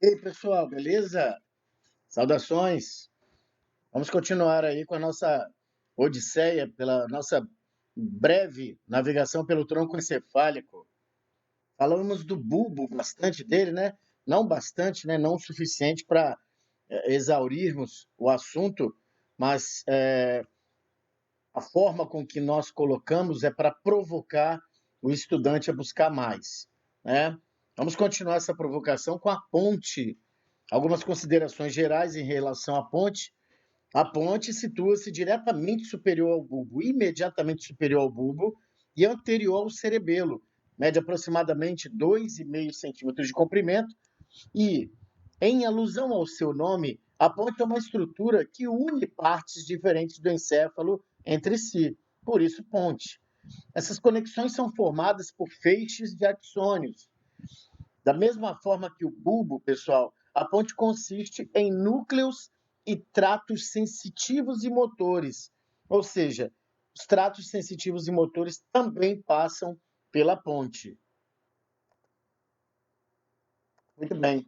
E aí, pessoal, beleza? Saudações. Vamos continuar aí com a nossa odisseia pela nossa breve navegação pelo tronco encefálico. Falamos do bulbo, bastante dele, né? Não bastante, né? Não o suficiente para exaurirmos o assunto, mas a forma com que nós colocamos é para provocar o estudante a buscar mais, né? Vamos continuar essa provocação com a ponte. Algumas considerações gerais em relação à ponte. A ponte situa-se diretamente superior ao bulbo, imediatamente superior ao bulbo e anterior ao cerebelo, mede aproximadamente 2,5 centímetros de comprimento e, em alusão ao seu nome, a ponte é uma estrutura que une partes diferentes do encéfalo entre si, por isso ponte. Essas conexões são formadas por feixes de axônios. Da mesma forma que o bulbo, pessoal, a ponte consiste em núcleos e tratos sensitivos e motores. Ou seja, os tratos sensitivos e motores também passam pela ponte. Muito bem.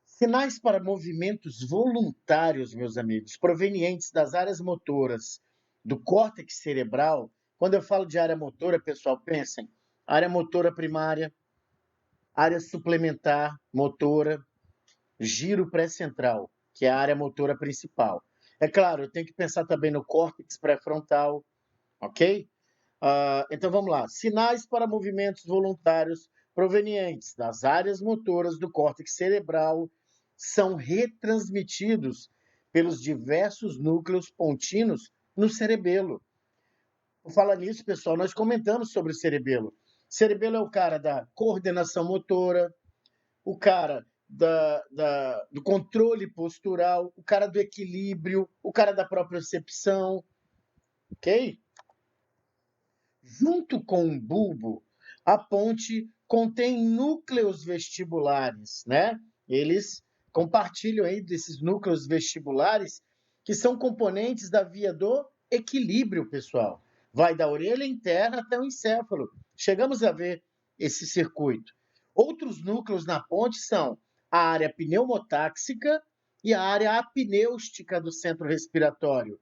Sinais para movimentos voluntários, meus amigos, provenientes das áreas motoras do córtex cerebral. Quando eu falo de área motora, pessoal, pensem: área motora primária, área suplementar motora, giro pré-central, que é a área motora principal. É claro, eu tenho que pensar também no córtex pré-frontal, ok? Então vamos lá. Sinais para movimentos voluntários provenientes das áreas motoras do córtex cerebral são retransmitidos pelos diversos núcleos pontinos no cerebelo. Por falar nisso, pessoal, nós comentamos sobre o cerebelo. Cerebelo é o cara da coordenação motora, o cara do controle postural, o cara do equilíbrio, o cara da propriocepção, ok? Junto com o bulbo, a ponte contém núcleos vestibulares, né? Eles compartilham aí desses núcleos vestibulares que são componentes da via do equilíbrio, pessoal. Vai da orelha interna até o encéfalo. Chegamos a ver esse circuito. Outros núcleos na ponte são a área pneumotáxica e a área apneustica do centro respiratório.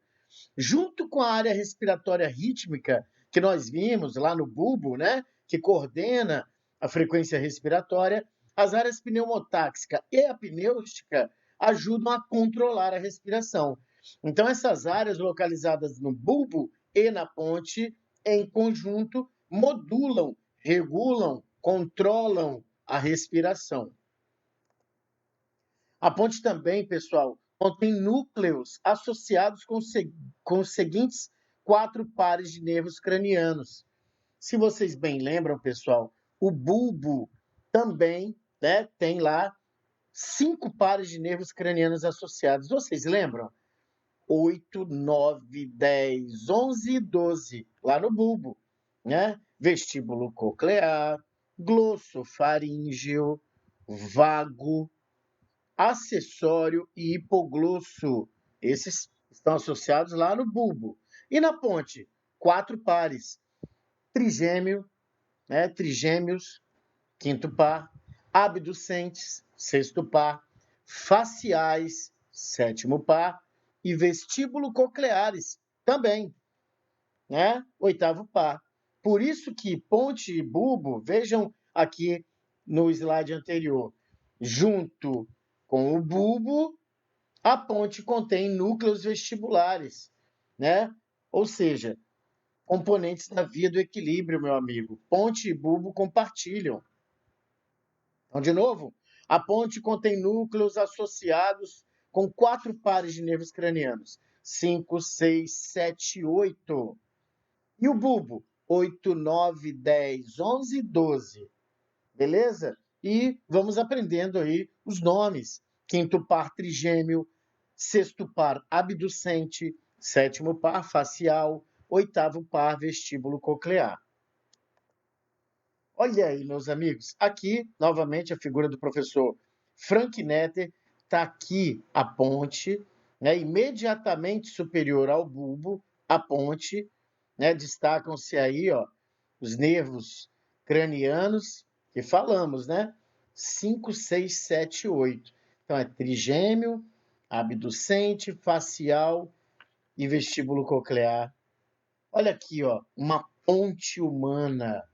Junto com a área respiratória rítmica, que nós vimos lá no bulbo, né, que coordena a frequência respiratória, as áreas pneumotáxica e apneustica ajudam a controlar a respiração. Então, essas áreas localizadas no bulbo e na ponte, em conjunto, modulam, regulam, controlam a respiração. A ponte também, pessoal, contém núcleos associados com os seguintes 4 pares de nervos cranianos. Se vocês bem lembram, pessoal, o bulbo também, né, tem lá 5 pares de nervos cranianos associados. Vocês lembram? 8, 9, 10, 11 e 12, lá no bulbo, né? Vestíbulo coclear, glossofaríngeo, vago, acessório e hipoglosso. Esses estão associados lá no bulbo. E na ponte, 4 pares. Trigêmeo, né? Trigêmeos, quinto par. Abducentes, sexto par. Faciais, sétimo par. E vestíbulo cocleares, também, né? Oitavo par. Por isso que ponte e bulbo, vejam aqui no slide anterior, junto com o bulbo, a ponte contém núcleos vestibulares, né? Ou seja, componentes da via do equilíbrio, meu amigo. Ponte e bulbo compartilham. Então, de novo, a ponte contém núcleos associados com 4 pares de nervos cranianos. 5, 6, 7, 8. E o bulbo? 8, 9, 10, 11 e 12. Beleza? E vamos aprendendo aí os nomes. Quinto par trigêmeo, sexto par abducente, sétimo par facial, oitavo par vestíbulo coclear. Olha aí, meus amigos, aqui novamente a figura do professor Frank Netter, está aqui a ponte, né, imediatamente superior ao bulbo, a ponte, né, destacam-se aí, ó, os nervos cranianos que falamos, né? 5, 6, 7, 8. Então, é trigêmeo, abducente, facial e vestíbulo coclear. Olha aqui, ó, uma ponte humana.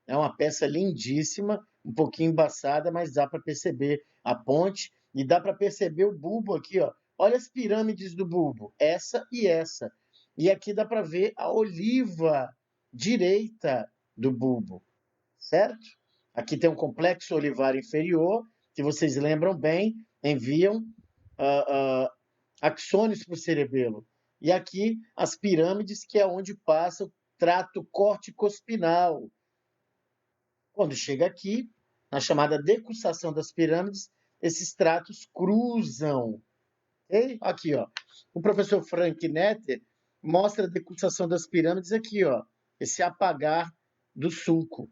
É uma peça lindíssima, um pouquinho embaçada, mas dá para perceber a ponte e dá para perceber o bulbo aqui, ó. Olha as pirâmides do bulbo, essa e essa. E aqui dá para ver a oliva direita do bulbo, certo? Aqui tem um complexo olivar inferior, que vocês lembram bem, enviam axônios para o cerebelo. E aqui as pirâmides, que é onde passa o trato corticospinal. Quando chega aqui, na chamada decussação das pirâmides, esses tratos cruzam. Okay? Aqui, ó. O professor Frank Netter mostra a decussação das pirâmides aqui, ó. Esse apagar do sulco.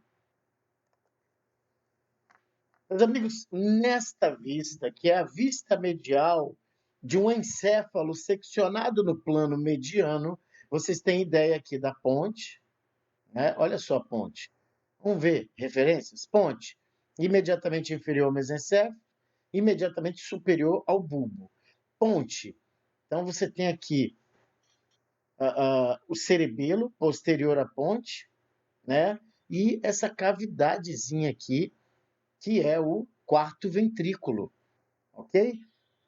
Meus amigos, nesta vista, que é a vista medial de um encéfalo seccionado no plano mediano, vocês têm ideia aqui da ponte, né? Olha só a ponte. Vamos ver referências? Ponte, imediatamente inferior ao mesencéfalo, imediatamente superior ao bulbo. Ponte. Então, você tem aqui o cerebelo posterior à ponte, né? E essa cavidadezinha aqui, que é o quarto ventrículo, ok?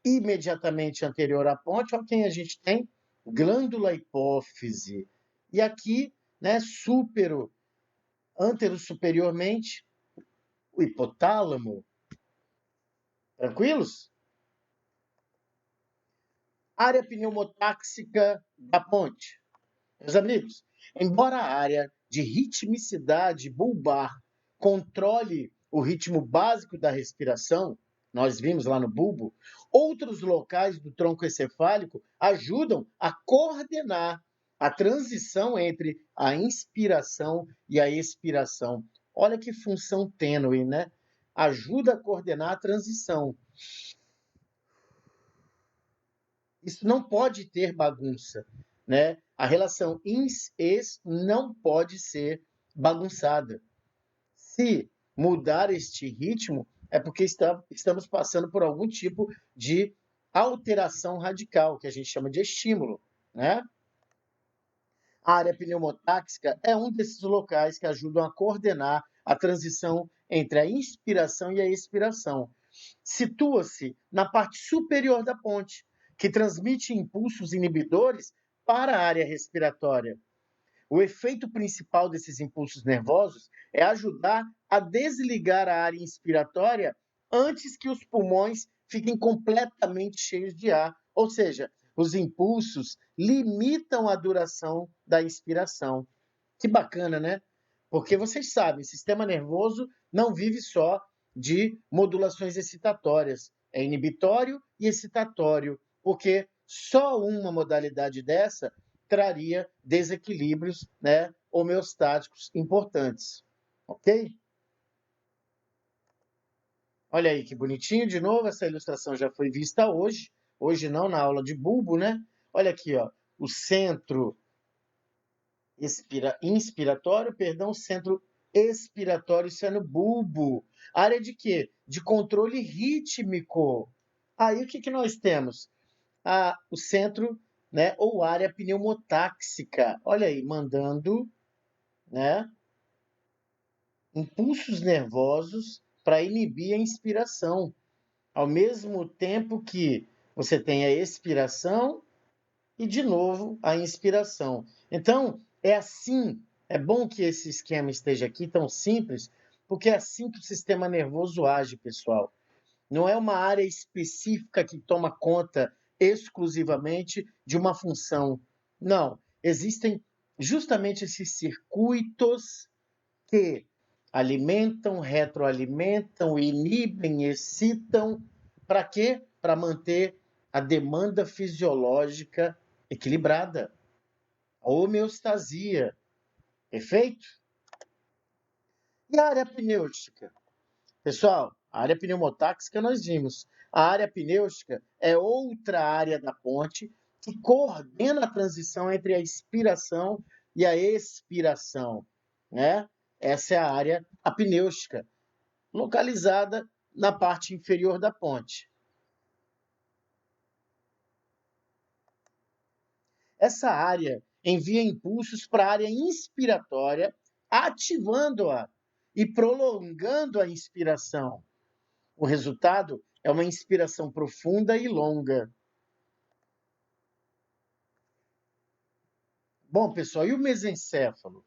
Imediatamente anterior à ponte, olha quem a gente tem? Glândula hipófise. E aqui, né, antero-superiormente, o hipotálamo. Tranquilos? Área pneumotáxica da ponte. Meus amigos, embora a área de ritmicidade bulbar controle o ritmo básico da respiração, nós vimos lá no bulbo, outros locais do tronco encefálico ajudam a coordenar a transição entre a inspiração e a expiração. Olha que função tênue, né? Ajuda a coordenar a transição. Isso não pode ter bagunça, né? A relação ins-ex não pode ser bagunçada. Se mudar este ritmo, é porque estamos passando por algum tipo de alteração radical, que a gente chama de estímulo, né? A área pneumotáxica é um desses locais que ajudam a coordenar a transição entre a inspiração e a expiração. Situa-se na parte superior da ponte, que transmite impulsos inibidores para a área respiratória. O efeito principal desses impulsos nervosos é ajudar a desligar a área inspiratória antes que os pulmões fiquem completamente cheios de ar. Ou seja, os impulsos limitam a duração da inspiração. Que bacana, né? Porque vocês sabem, o sistema nervoso não vive só de modulações excitatórias. É inibitório e excitatório, porque só uma modalidade dessa traria desequilíbrios, né, homeostáticos importantes. Ok? Olha aí que bonitinho, de novo, essa ilustração já foi vista hoje. Hoje não, na aula de bulbo, né? Olha aqui, ó, o centro inspiratório, perdão, centro expiratório, isso é no bulbo. Área de quê? De controle rítmico. Aí o que, que nós temos? O centro, né, ou área pneumotáxica. Olha aí, mandando, né, impulsos nervosos para inibir a inspiração, ao mesmo tempo que você tem a expiração e, de novo, a inspiração. Então, é assim, é bom que esse esquema esteja aqui tão simples, porque é assim que o sistema nervoso age, pessoal. Não é uma área específica que toma conta exclusivamente de uma função. Não, existem justamente esses circuitos que alimentam, retroalimentam, inibem, excitam. Para quê? Para manter a demanda fisiológica equilibrada, a homeostasia. Perfeito? E a área pnêutica? Pessoal, a área pneumotáxica nós vimos. A área pnêutica é outra área da ponte que coordena a transição entre a inspiração e a expiração, né? Essa é a área apnêutica, localizada na parte inferior da ponte. Essa área envia impulsos para a área inspiratória, ativando-a e prolongando a inspiração. O resultado é uma inspiração profunda e longa. Bom, pessoal, e o mesencéfalo?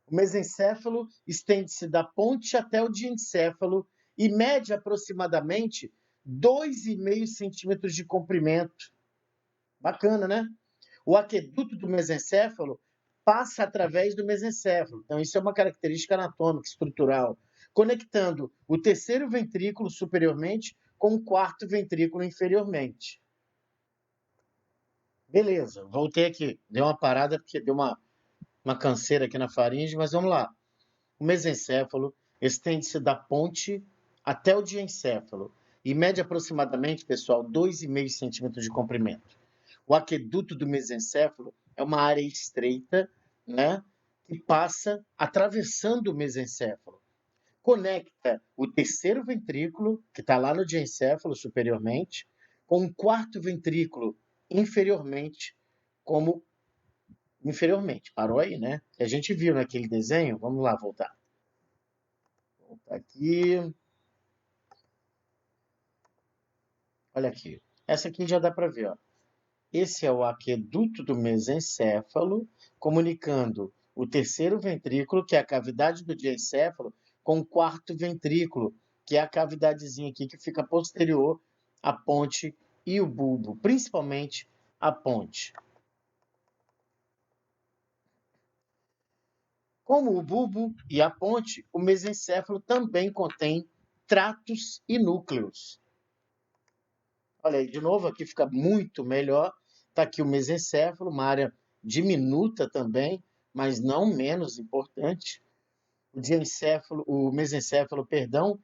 O mesencéfalo estende-se da ponte até o diencéfalo e mede aproximadamente 2,5 centímetros de comprimento. Bacana, né? O aqueduto do mesencéfalo passa através do mesencéfalo. Então, isso é uma característica anatômica, estrutural, conectando o terceiro ventrículo superiormente com o quarto ventrículo inferiormente. Beleza, voltei aqui. Deu uma parada porque deu uma canseira aqui na faringe, mas vamos lá. O mesencéfalo estende-se da ponte até o diencéfalo e mede aproximadamente, pessoal, 2,5 centímetros de comprimento. O aqueduto do mesencéfalo é uma área estreita, né, que passa atravessando o mesencéfalo. Conecta o terceiro ventrículo, que está lá no diencéfalo superiormente, com o quarto ventrículo inferiormente, como inferiormente. Parou aí, né? Que a gente viu naquele desenho. Vamos lá, voltar. Voltar aqui. Olha aqui. Essa aqui já dá para ver, ó. Esse é o aqueduto do mesencéfalo, comunicando o terceiro ventrículo, que é a cavidade do diencéfalo, com o quarto ventrículo, que é a cavidadezinha aqui que fica posterior à ponte e o bulbo, principalmente a ponte. Como o bulbo e a ponte, o mesencéfalo também contém tratos e núcleos. Olha aí, de novo, aqui fica muito melhor. Está aqui o mesencéfalo, uma área diminuta também, mas não menos importante. O mesencéfalo, perdão,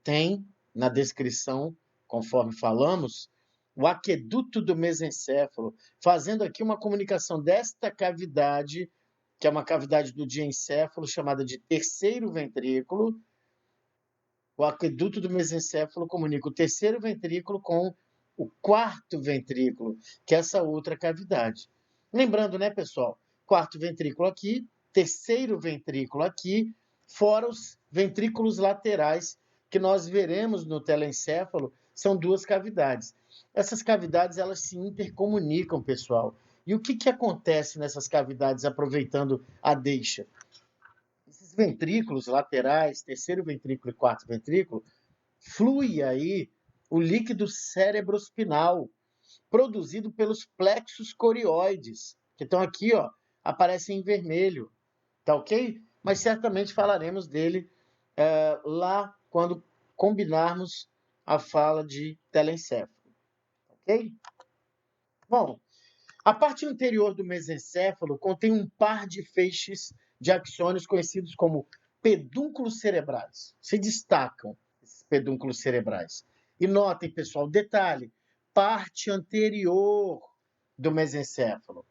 tem na descrição, conforme falamos, o aqueduto do mesencéfalo, fazendo aqui uma comunicação desta cavidade, que é uma cavidade do diencéfalo, chamada de terceiro ventrículo. O aqueduto do mesencéfalo comunica o terceiro ventrículo com o quarto ventrículo, que é essa outra cavidade. Lembrando, né, pessoal? Quarto ventrículo aqui, terceiro ventrículo aqui, fora os ventrículos laterais, que nós veremos no telencéfalo, são duas cavidades. Essas cavidades, elas se intercomunicam, pessoal. E o que acontece nessas cavidades, aproveitando a deixa? Esses ventrículos laterais, terceiro ventrículo e quarto ventrículo, flui aí o líquido cerebrospinal, produzido pelos plexos corioides, que estão aqui, ó, aparecem em vermelho, tá ok? Mas certamente falaremos dele lá quando combinarmos a fala de telencéfalo, ok? Bom, a parte anterior do mesencéfalo contém um par de feixes de axônios conhecidos como pedúnculos cerebrais. Se destacam esses pedúnculos cerebrais. E notem, pessoal, detalhe, parte anterior do mesencéfalo.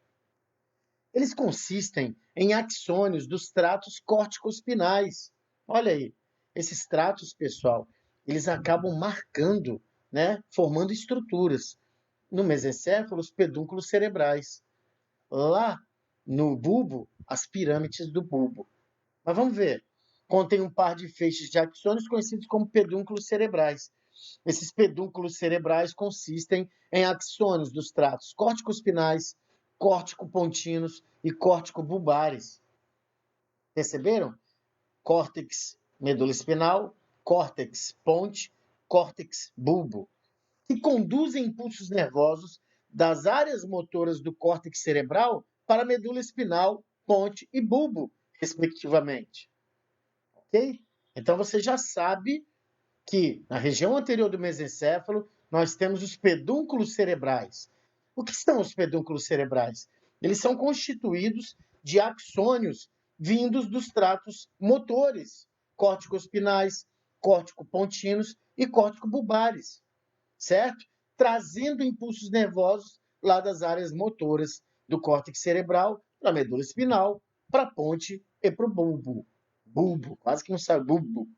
Eles consistem em axônios dos tratos corticospinais. Olha aí, esses tratos, pessoal, eles acabam marcando, né, formando estruturas. No mesencéfalo, os pedúnculos cerebrais. Lá no bulbo, as pirâmides do bulbo. Mas vamos ver. Contém um par de feixes de axônios conhecidos como pedúnculos cerebrais. Esses pedúnculos cerebrais consistem em axônios dos tratos córtico-espinais, córtico-pontinos e córtico-bulbares. Perceberam? Córtex medula espinal, córtex ponte, córtex bulbo, que conduzem impulsos nervosos das áreas motoras do córtex cerebral para a medula espinal, ponte e bulbo, respectivamente. Ok? Então você já sabe que na região anterior do mesencéfalo nós temos os pedúnculos cerebrais. O que são os pedúnculos cerebrais? Eles são constituídos de axônios vindos dos tratos motores, córtico-espinais, córtico-pontinos e córtico-bulbares, certo? Trazendo impulsos nervosos lá das áreas motoras do córtex cerebral para a medula espinal, para a ponte e para o bulbo. Bulbo, quase que não sabe, bulbo.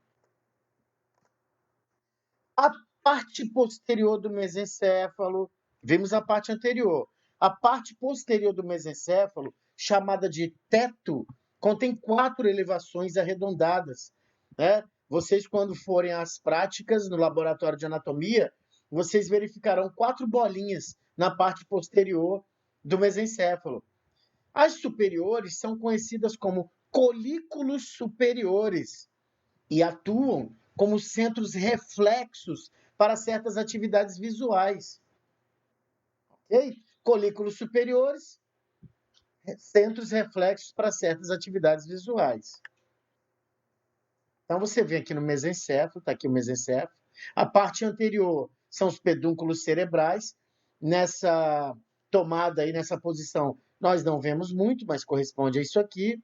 A parte posterior do mesencéfalo, vimos a parte anterior. A parte posterior do mesencéfalo, chamada de teto, contém 4 elevações arredondadas, né? Vocês, quando forem às práticas no laboratório de anatomia, vocês verificarão 4 bolinhas na parte posterior do mesencéfalo. As superiores são conhecidas como colículos superiores e atuam como centros reflexos para certas atividades visuais. Ok? Colículos superiores, centros reflexos para certas atividades visuais. Então, você vê aqui no mesencéfalo, está aqui o mesencéfalo. A parte anterior são os pedúnculos cerebrais. Nessa tomada aí, nessa posição, nós não vemos muito, mas corresponde a isso aqui.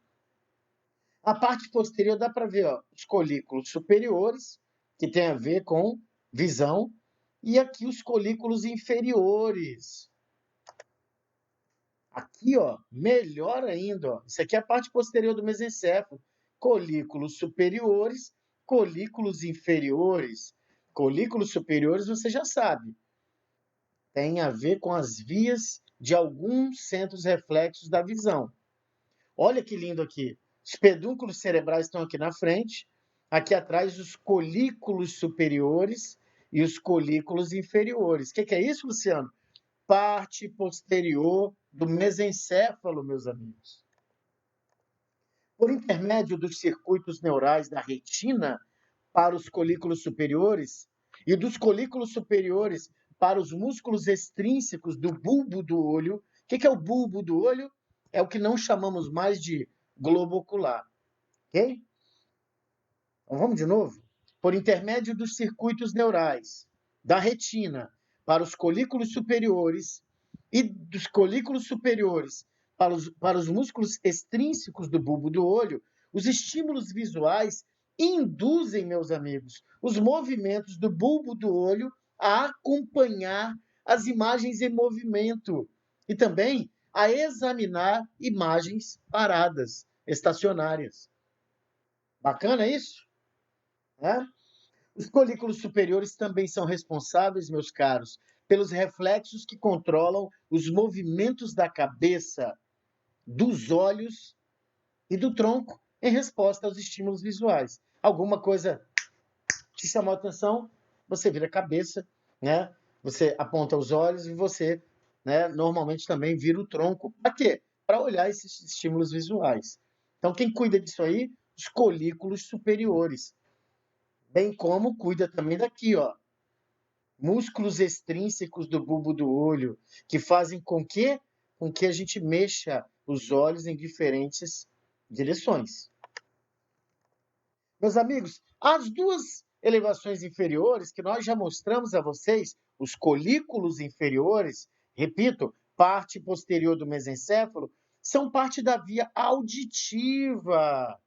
A parte posterior dá para ver, ó, os colículos superiores, que tem a ver com visão, e aqui os colículos inferiores. Aqui, ó, melhor ainda, ó, isso aqui é a parte posterior do mesencéfalo. Colículos superiores, colículos inferiores. Colículos superiores, você já sabe, tem a ver com as vias de alguns centros reflexos da visão. Olha que lindo aqui. Os pedúnculos cerebrais estão aqui na frente, aqui atrás os colículos superiores e os colículos inferiores. O que é isso, Luciano? Parte posterior do mesencéfalo, meus amigos. Por intermédio dos circuitos neurais da retina para os colículos superiores e dos colículos superiores para os músculos extrínsecos do bulbo do olho. O que é o bulbo do olho? É o que não chamamos mais de globo ocular, ok? Então, vamos de novo? Por intermédio dos circuitos neurais da retina para os colículos superiores e dos colículos superiores para os músculos extrínsecos do bulbo do olho, os estímulos visuais induzem, meus amigos, os movimentos do bulbo do olho a acompanhar as imagens em movimento e também a examinar imagens paradas, estacionárias. Bacana isso? Né? Os colículos superiores também são responsáveis, meus caros, pelos reflexos que controlam os movimentos da cabeça, dos olhos e do tronco em resposta aos estímulos visuais. Alguma coisa te chamou a atenção, você vira a cabeça, né? Você aponta os olhos e você, né, normalmente também vira o tronco. Para quê? Para olhar esses estímulos visuais. Então, quem cuida disso aí? Os colículos superiores. Bem como cuida também daqui, ó, músculos extrínsecos do bulbo do olho, que fazem com que a gente mexa os olhos em diferentes direções. Meus amigos, as 2 elevações inferiores que nós já mostramos a vocês, os colículos inferiores, repito, parte posterior do mesencéfalo, são parte da via auditiva,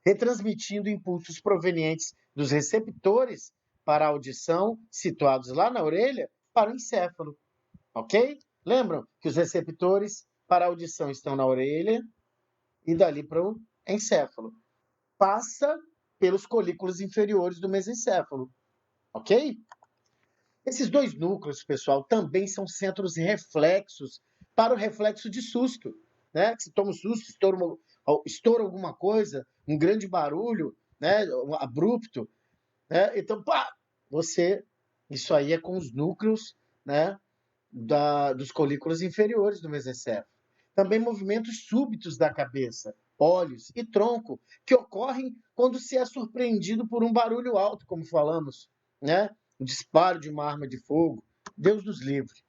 retransmitindo impulsos provenientes dos receptores para a audição, situados lá na orelha, para o encéfalo, ok? Lembram que os receptores para a audição estão na orelha e dali para o encéfalo. Passa pelos colículos inferiores do mesencéfalo, ok? Esses 2 núcleos, pessoal, também são centros reflexos para o reflexo de susto, né? Que se toma um susto, estoura alguma coisa, um grande barulho, né? Abrupto, né? Então, pá, isso aí é com os núcleos, né? Dos colículos inferiores do mesencéfalo. Também movimentos súbitos da cabeça, olhos e tronco, que ocorrem quando se é surpreendido por um barulho alto, como falamos, né? O disparo de uma arma de fogo. Deus nos livre.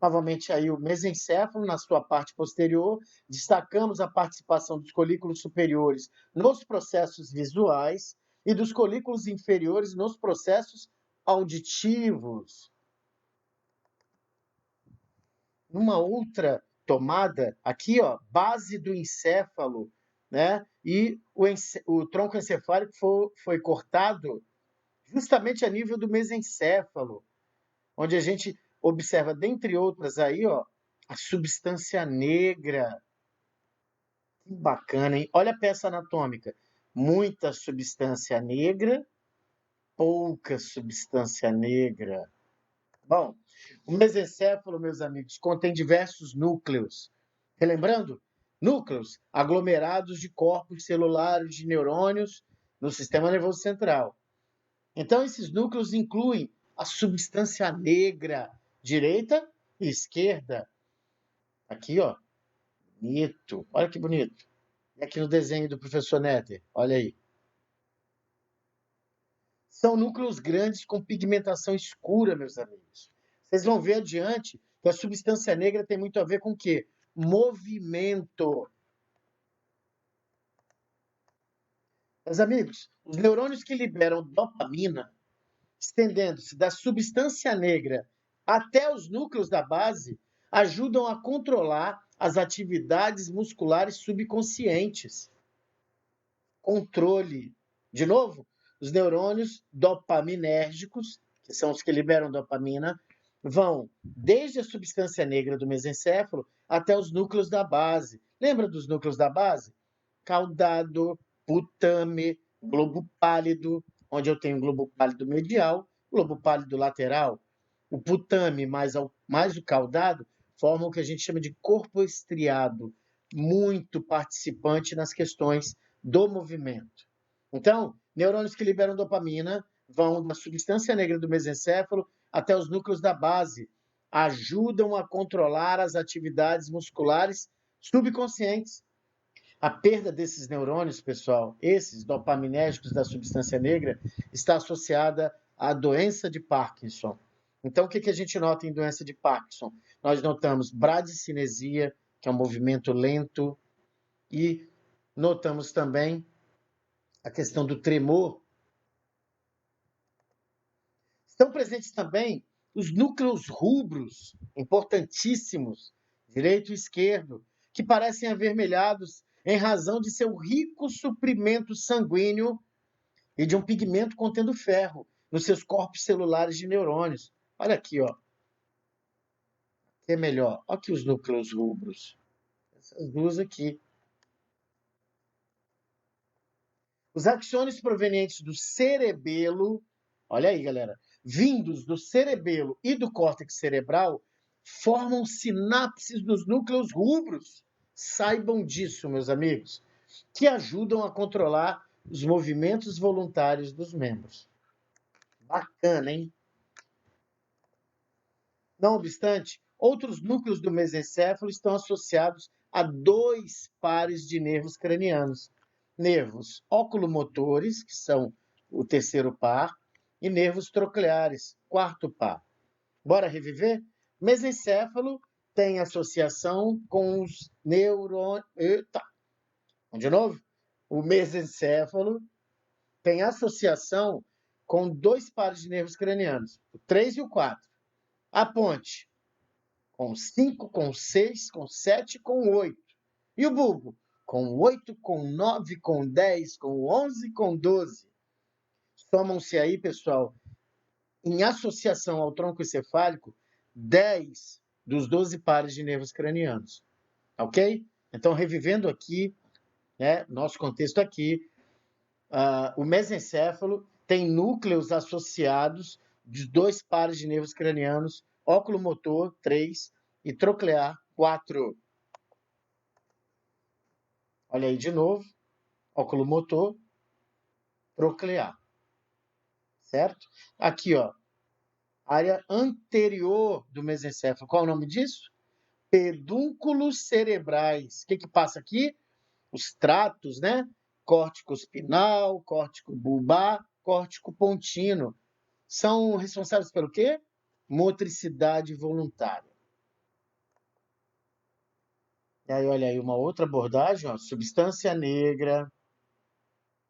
Novamente aí o mesencéfalo na sua parte posterior, destacamos a participação dos colículos superiores nos processos visuais e dos colículos inferiores nos processos auditivos. Numa outra tomada, aqui, ó, base do encéfalo, né? E o tronco encefálico foi cortado justamente a nível do mesencéfalo, onde a gente observa, dentre outras aí, ó, a substância negra. Que bacana, hein? Olha a peça anatômica. Muita substância negra, pouca substância negra. Bom, o mesencéfalo, meus amigos, contém diversos núcleos. Relembrando? Núcleos aglomerados de corpos celulares de neurônios no sistema nervoso central. Então, esses núcleos incluem a substância negra, direita e esquerda. Aqui, ó, bonito. Olha que bonito. E aqui no desenho do professor Netter, olha aí. São núcleos grandes com pigmentação escura, meus amigos. Vocês vão ver adiante que a substância negra tem muito a ver com o quê? Movimento. Meus amigos, os neurônios que liberam dopamina, estendendo-se da substância negra até os núcleos da base, ajudam a controlar as atividades musculares subconscientes. Controle. De novo, os neurônios dopaminérgicos, que são os que liberam dopamina, vão desde a substância negra do mesencéfalo até os núcleos da base. Lembra dos núcleos da base? Caudado, putame, globo pálido, onde eu tenho globo pálido medial, globo pálido lateral. O putame mais o caudado formam o que a gente chama de corpo estriado, muito participante nas questões do movimento. Então, neurônios que liberam dopamina vão da substância negra do mesencéfalo até os núcleos da base, ajudam a controlar as atividades musculares subconscientes. A perda desses neurônios, pessoal, esses dopaminérgicos da substância negra, está associada à doença de Parkinson. Então, o que a gente nota em doença de Parkinson? Nós notamos bradicinesia, que é um movimento lento, e notamos também a questão do tremor. Estão presentes também os núcleos rubros, importantíssimos, direito e esquerdo, que parecem avermelhados em razão de seu rico suprimento sanguíneo e de um pigmento contendo ferro nos seus corpos celulares de neurônios. Olha aqui, ó. Que é melhor. Olha aqui os núcleos rubros. Essas duas aqui. Os axônios provenientes do cerebelo, olha aí, galera, vindos do cerebelo e do córtex cerebral, formam sinapses nos núcleos rubros. Saibam disso, meus amigos, que ajudam a controlar os movimentos voluntários dos membros. Bacana, hein? Não obstante, outros núcleos do mesencéfalo estão associados a dois pares de nervos cranianos. Nervos oculomotores, que são o terceiro par, e nervos trocleares, quarto par. Bora reviver? Mesencéfalo tem associação com os neurônios... Eita! Vamos de novo? O mesencéfalo tem associação com dois pares de nervos cranianos, o 3 e o 4. A ponte, com 5, com 6, com 7, com 8. E o bulbo? Com 8, com 9, com 10, com 11, com 12. Somam-se aí, pessoal, em associação ao tronco encefálico, 10 dos 12 pares de nervos cranianos. Ok? Então, revivendo aqui, né, nosso contexto aqui, o mesencéfalo tem núcleos associados de dois pares de nervos cranianos, oculomotor, 3, e troclear, 4. Olha aí de novo, oculomotor, troclear. Certo? Aqui, ó, área anterior do mesencéfalo. Qual é o nome disso? Pedúnculos cerebrais. O que passa aqui? Os tratos, né? Córtico espinal, córtico bulbar, córtico pontino. São responsáveis pelo quê? Motricidade voluntária. E aí, olha aí, uma outra abordagem, ó, substância negra,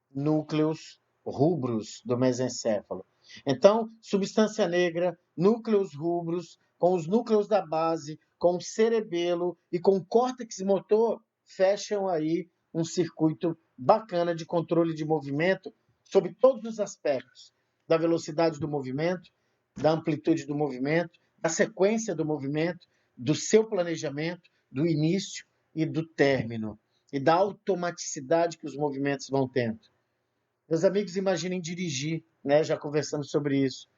núcleos rubros do mesencéfalo. Então, substância negra, núcleos rubros, com os núcleos da base, com o cerebelo e com o córtex motor, fecham aí um circuito bacana de controle de movimento sobre todos os aspectos, da velocidade do movimento, da amplitude do movimento, da sequência do movimento, do seu planejamento, do início e do término, e da automaticidade que os movimentos vão tendo. Meus amigos, imaginem dirigir, né? Já conversamos sobre isso.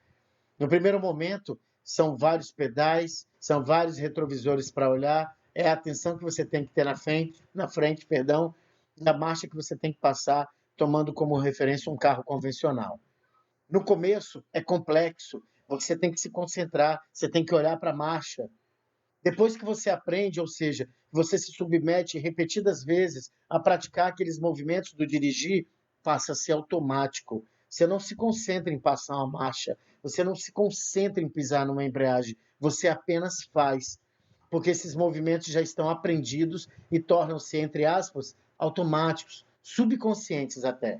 No primeiro momento, são vários pedais, são vários retrovisores para olhar, é a atenção que você tem que ter na frente, perdão, da marcha que você tem que passar, tomando como referência um carro convencional. No começo é complexo, você tem que se concentrar, você tem que olhar para a marcha. Depois que você aprende, ou seja, você se submete repetidas vezes a praticar aqueles movimentos do dirigir, passa a ser automático. Você não se concentra em passar uma marcha, você não se concentra em pisar numa embreagem, você apenas faz, porque esses movimentos já estão aprendidos e tornam-se, entre aspas, automáticos, subconscientes até.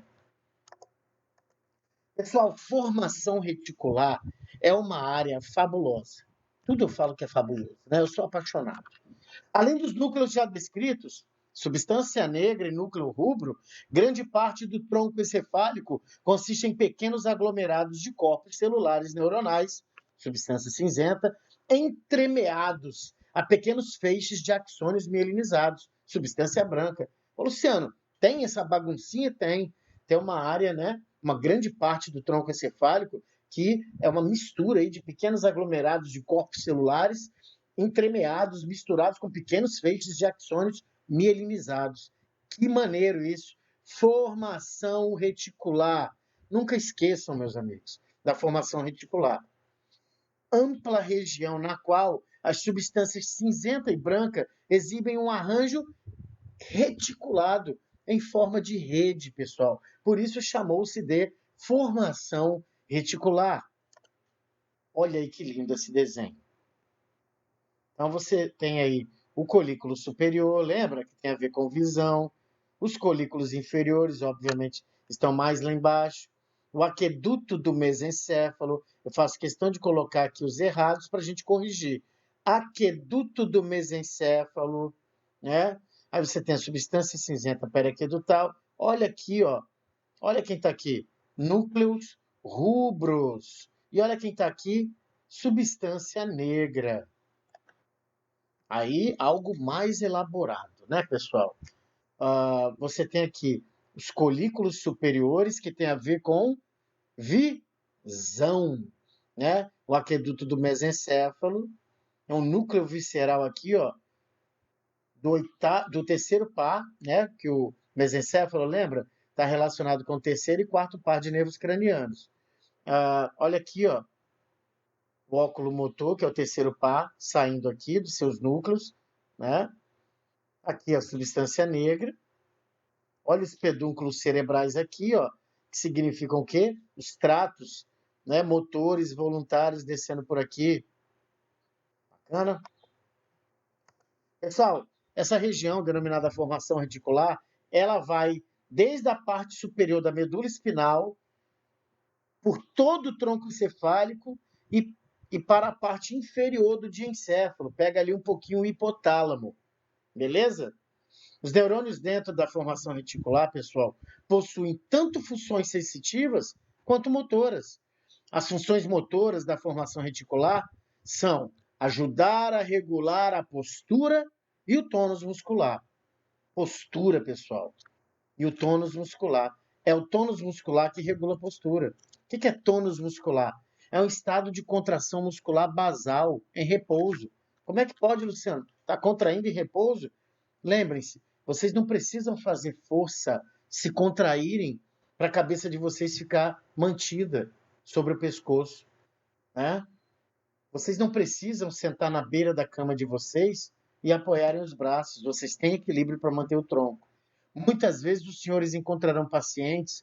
Pessoal, formação reticular é uma área fabulosa. Tudo eu falo que é fabuloso, né? Eu sou apaixonado. Além dos núcleos já descritos, substância negra e núcleo rubro, grande parte do tronco encefálico consiste em pequenos aglomerados de corpos celulares neuronais, substância cinzenta, entremeados a pequenos feixes de axônios mielinizados, substância branca. Ô, Luciano, tem essa baguncinha? Tem. Tem uma área, né? Uma grande parte do tronco encefálico que é uma mistura aí de pequenos aglomerados de corpos celulares entremeados, misturados com pequenos feixes de axônios mielinizados. Que maneiro isso! Formação reticular. Nunca esqueçam, meus amigos, da formação reticular. Ampla região na qual as substâncias cinzenta e branca exibem um arranjo reticulado em forma de rede, pessoal. Por isso chamou-se de formação reticular. Olha aí que lindo esse desenho. Então você tem aí o colículo superior, lembra que tem a ver com visão. Os colículos inferiores, obviamente, estão mais lá embaixo. O aqueduto do mesencéfalo, eu faço questão de colocar aqui os errados para a gente corrigir. Aqueduto do mesencéfalo, né? Aí você tem a substância cinzenta periaquedutal. Olha aqui, ó. Olha quem está aqui. Núcleos rubros. E olha quem está aqui. Substância negra. Aí, algo mais elaborado, né, pessoal? Você tem aqui os colículos superiores, que tem a ver com visão, né? O aqueduto do mesencéfalo, é um núcleo visceral aqui, ó, do terceiro par, né? Que o mesencéfalo, lembra? Está relacionado com o terceiro e quarto par de nervos cranianos. Olha aqui, ó, o óculo motor, que é o terceiro par, saindo aqui dos seus núcleos, né? Aqui a substância negra. Olha os pedúnculos cerebrais aqui, ó, que significam o quê? Os tratos, né? Motores voluntários descendo por aqui. Bacana? Pessoal, essa região denominada formação reticular, ela vai desde a parte superior da medula espinal, por todo o tronco encefálico e para a parte inferior do diencéfalo. Pega ali um pouquinho o hipotálamo. Beleza? Os neurônios dentro da formação reticular, pessoal, possuem tanto funções sensitivas quanto motoras. As funções motoras da formação reticular são ajudar a regular a postura e o tônus muscular. Postura, pessoal, e o tônus muscular. É o tônus muscular que regula a postura. O que é tônus muscular? É um estado de contração muscular basal, em repouso. Como é que pode, Luciano? Está contraindo em repouso? Lembrem-se, vocês não precisam fazer força, se contraírem, para a cabeça de vocês ficar mantida sobre o pescoço, né? Vocês não precisam sentar na beira da cama de vocês e apoiarem os braços. Vocês têm equilíbrio para manter o tronco. Muitas vezes os senhores encontrarão pacientes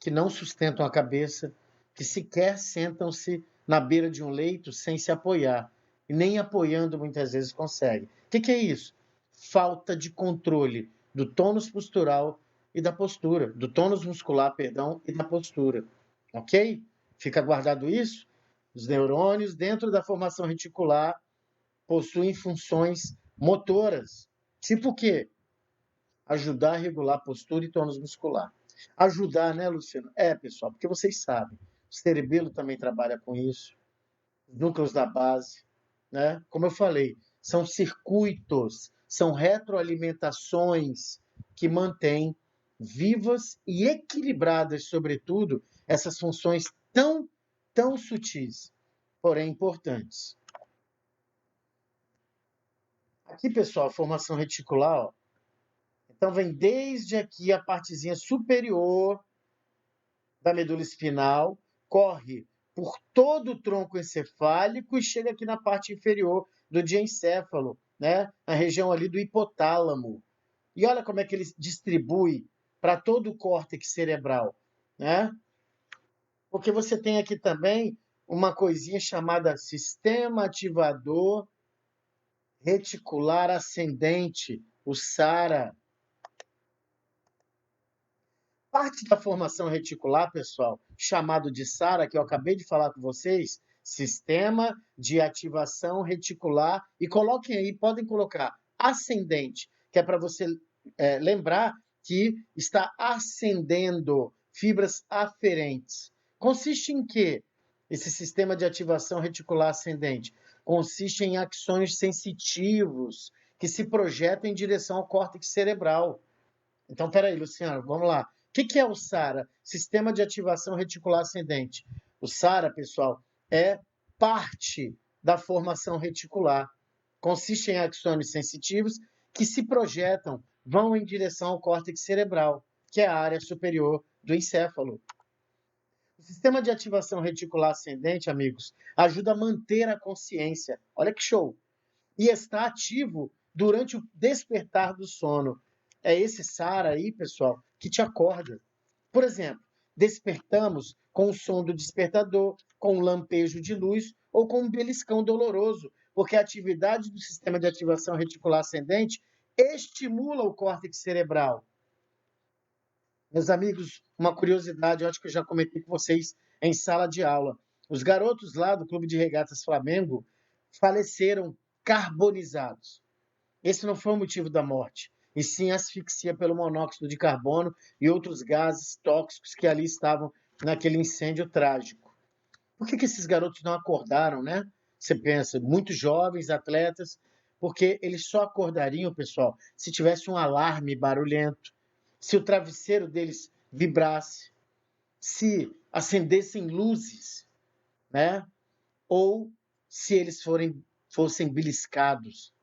que não sustentam a cabeça, que sequer sentam-se na beira de um leito sem se apoiar. E nem apoiando muitas vezes conseguem. O que é isso? Falta de controle do tônus postural e da postura, do tônus muscular, perdão, e da postura. Ok? Fica guardado isso? Os neurônios dentro da formação reticular possuem funções motoras. Tipo o quê? Ajudar a regular a postura e tônus muscular. Ajudar, né, Luciano? É, pessoal, porque vocês sabem, o cerebelo também trabalha com isso, os núcleos da base, né? Como eu falei, são circuitos, são retroalimentações que mantêm vivas e equilibradas, sobretudo, essas funções tão sutis, porém importantes. Aqui, pessoal, a formação reticular, ó, então vem desde aqui a partezinha superior da medula espinal, corre por todo o tronco encefálico e chega aqui na parte inferior do diencéfalo, né? Na região ali do hipotálamo. E olha como é que ele distribui para todo o córtex cerebral, né? Porque você tem aqui também uma coisinha chamada sistema ativador reticular ascendente, o SARA. Parte da formação reticular, pessoal, chamado de SARA, que eu acabei de falar com vocês, Sistema de Ativação Reticular, e coloquem aí, podem colocar ascendente, que é para você lembrar que está ascendendo fibras aferentes. Consiste em quê? Esse sistema de ativação reticular ascendente consiste em axônios sensitivos que se projetam em direção ao córtex cerebral. Então, peraí, Luciano, vamos lá. O que é o SARA? Sistema de Ativação Reticular Ascendente. O SARA, pessoal, é parte da formação reticular. Consiste em axônios sensitivos que se projetam, vão em direção ao córtex cerebral, que é a área superior do encéfalo. O sistema de ativação reticular ascendente, amigos, ajuda a manter a consciência. Olha que show! E está ativo durante o despertar do sono. É esse SARA aí, pessoal, que te acorda. Por exemplo, despertamos com o som do despertador, com um lampejo de luz ou com um beliscão doloroso, porque a atividade do sistema de ativação reticular ascendente estimula o córtex cerebral. Meus amigos, uma curiosidade, eu acho que eu já comentei com vocês em sala de aula. Os garotos lá do Clube de Regatas Flamengo faleceram carbonizados. Esse não foi o motivo da morte, e sim asfixia pelo monóxido de carbono e outros gases tóxicos que ali estavam naquele incêndio trágico. Por que esses garotos não acordaram, né? Você pensa, muito jovens, atletas, porque eles só acordariam, pessoal, se tivesse um alarme barulhento, se o travesseiro deles vibrasse, se acendessem luzes, né? Ou se eles fossem beliscados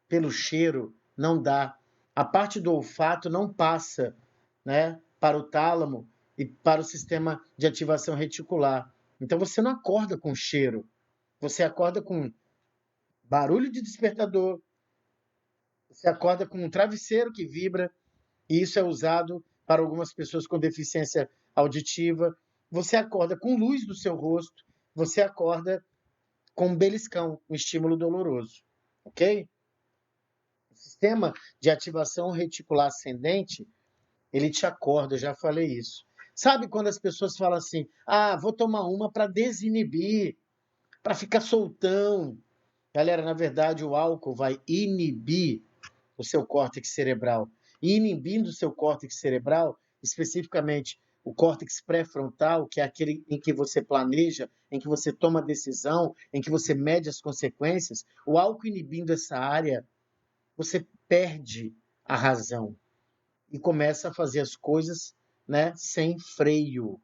pelo cheiro, não dá. A parte do olfato não passa, né, para o tálamo e para o sistema de ativação reticular. Então você não acorda com cheiro, você acorda com barulho de despertador, você acorda com um travesseiro que vibra, e isso é usado para algumas pessoas com deficiência auditiva. Você acorda com luz no seu rosto, você acorda com um beliscão, um estímulo doloroso, ok? O sistema de ativação reticular ascendente, ele te acorda, eu já falei isso. Sabe quando as pessoas falam assim, vou tomar uma para desinibir, para ficar soltão. Galera, na verdade, o álcool vai inibir o seu córtex cerebral. E inibindo o seu córtex cerebral, especificamente o córtex pré-frontal, que é aquele em que você planeja, em que você toma decisão, em que você mede as consequências, o álcool inibindo essa área, você perde a razão e começa a fazer as coisas, né, sem freio,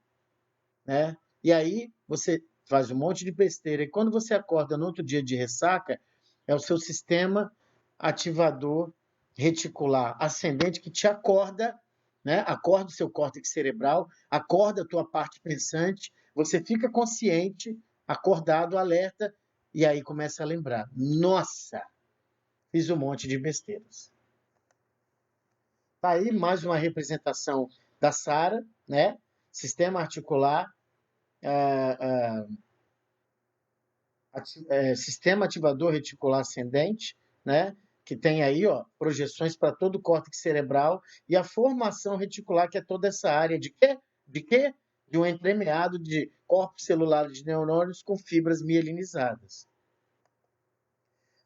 né? E aí você faz um monte de besteira. E quando você acorda no outro dia de ressaca, é o seu sistema ativador reticular ascendente que te acorda, né? Acorda o seu córtex cerebral, acorda a tua parte pensante, você fica consciente, acordado, alerta, e aí começa a lembrar: nossa, fiz um monte de besteiras. Tá aí mais uma representação da SARA, né? Sistema articular, sistema ativador reticular ascendente, né? Que tem aí, ó, projeções para todo o córtex cerebral e a formação reticular, que é toda essa área de quê? De quê? De um entremeado de corpos celulares de neurônios com fibras mielinizadas.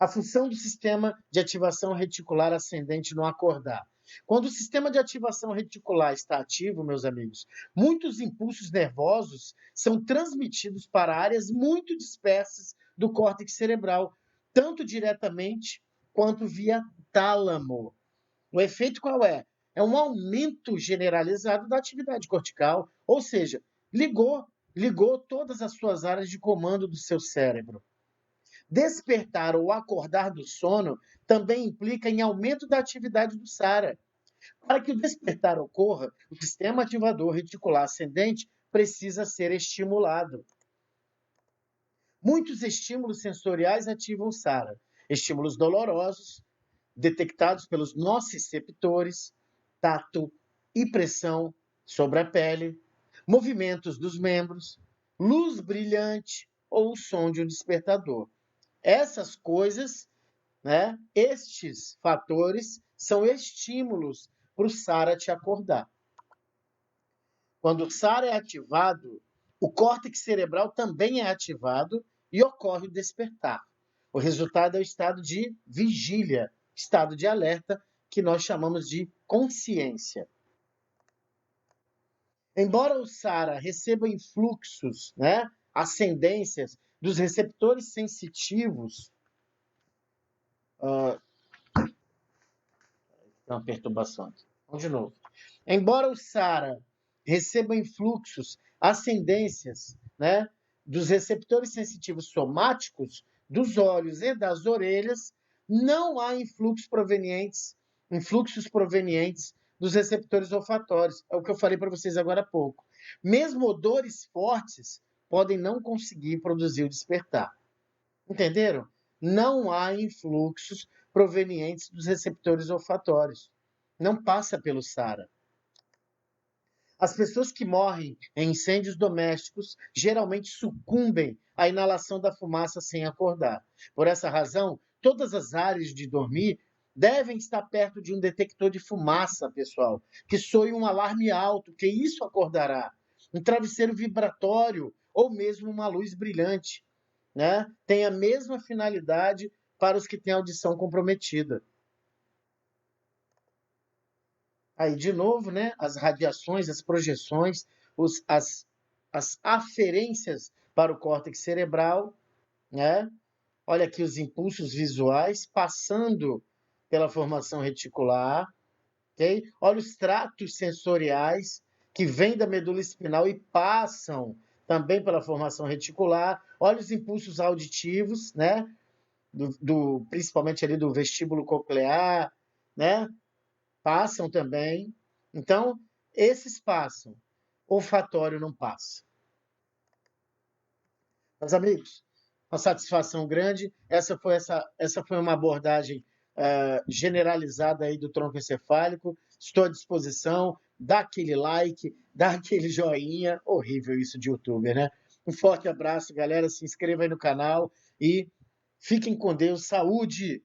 A função do sistema de ativação reticular ascendente no acordar. Quando o sistema de ativação reticular está ativo, meus amigos, muitos impulsos nervosos são transmitidos para áreas muito dispersas do córtex cerebral, tanto diretamente quanto via tálamo. O efeito qual é? é um aumento generalizado da atividade cortical, ou seja, ligou todas as suas áreas de comando do seu cérebro. Despertar ou acordar do sono também implica em aumento da atividade do SARA. Para que o despertar ocorra, o sistema ativador reticular ascendente precisa ser estimulado. Muitos estímulos sensoriais ativam o SARA. Estímulos dolorosos, detectados pelos nociceptores, tato e pressão sobre a pele, movimentos dos membros, luz brilhante ou o som de um despertador. Essas coisas, né, estes fatores são estímulos para o SARA te acordar. Quando o SARA é ativado, o córtex cerebral também é ativado e ocorre o despertar. O resultado é o estado de vigília, estado de alerta, que nós chamamos de consciência. Embora o SARA receba influxos, né, ascendências dos receptores sensitivos, uma perturbação aqui. Vamos de novo. Embora o SARA receba influxos, ascendências, né, dos receptores sensitivos somáticos, dos olhos e das orelhas, não há influxos provenientes dos receptores olfatórios. É o que eu falei para vocês agora há pouco. Mesmo odores fortes podem não conseguir produzir o despertar. Entenderam? Não há influxos provenientes dos receptores olfatórios. Não passa pelo SARA. As pessoas que morrem em incêndios domésticos geralmente sucumbem à inalação da fumaça sem acordar. Por essa razão, todas as áreas de dormir devem estar perto de um detector de fumaça, pessoal, que soe um alarme alto, que isso acordará. Um travesseiro vibratório ou mesmo uma luz brilhante, né? Tem a mesma finalidade para os que têm audição comprometida. Aí, de novo, né, as radiações, as projeções, as aferências para o córtex cerebral, né? Olha aqui os impulsos visuais passando pela formação reticular, ok? Olha os tratos sensoriais que vêm da medula espinal e passam também pela formação reticular. Olha os impulsos auditivos, né? Principalmente ali do vestíbulo coclear, né? Passam também. Então, esses passam. Olfatório não passa. Meus amigos, uma satisfação grande. Essa foi uma abordagem generalizada aí do tronco encefálico. Estou à disposição. Dá aquele like, dá aquele joinha. Horrível isso de youtuber, né? Um forte abraço, galera. Se inscreva aí no canal e fiquem com Deus. Saúde!